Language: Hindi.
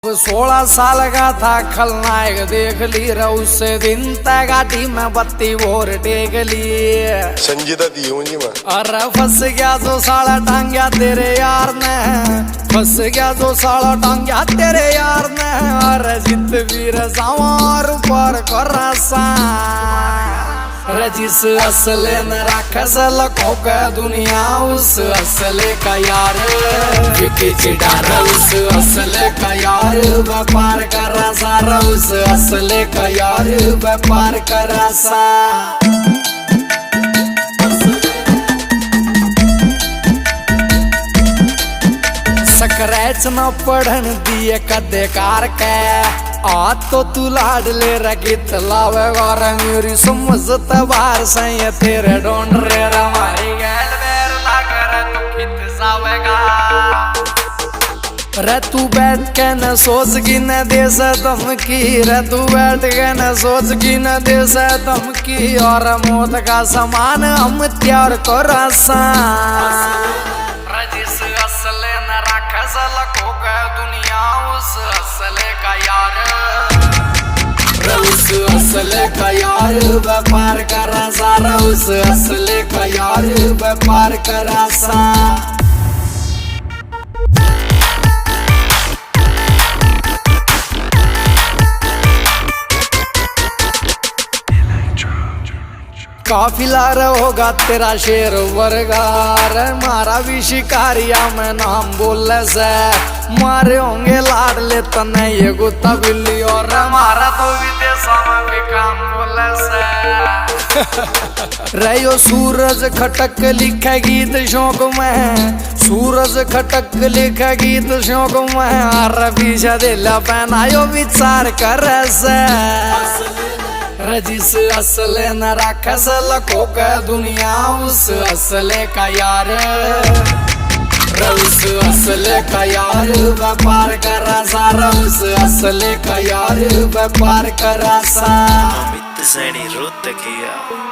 जब 16 साल का था खलनायक देख ली रे उस दिन तय गाड़ी में बत्ती और टेक ली संजीदा दी होंगी मां। अरे फंस गया जो साला टांग्या तेरे यार ने, फंस गया जो साला टांग्या तेरे यार ने। अरे जित वीर सवार पर करसा रजिस असले न राखस लखों का दुनिया उस असले का यार विकी चिडार उस असले का यार व्यापार कर सारा उस असले का यार व्यापार कर सा। स्क्रैच न पढ़न दिए कदे कार के आज तो तू लाड ले रगित लावेगा रे मेरी समझत बार सही तेरे ढूंढ रे हमारी गैल बेर लाकर तू खित जावेगा रे। तू बैठ के न सोच की न दे से धमकी रे, तू बैठ के न सोच की न दे से धमकी और मौत का समान हम त्यार को रसा जिस असले न राखस लखों का दुनिया उस असले का यार उस असले का यार व्यापार कर सारा उस असले का यार व्यापार कर सा। काफिला होगा तेरा शेर वर्गार मारा भी शिकारिया में नाम बोले से मारे होंगे लाड ले तने ये गुत्ता बिल्ली और मारा तो विदेशों में भी काम बोले से रहो सूरज खटक लिखे गीत शौक में, सूरज खटक लिखे गीत शौक में। अरे पीछा दिला पहनायो विचार कर से रजिस असले न राखस लखों का दुनिया उस असले का यार उस असले का यार व्यापार कर सारा उस असले का यार व्यापार कर सा। अमित सैनी रोहतकिया।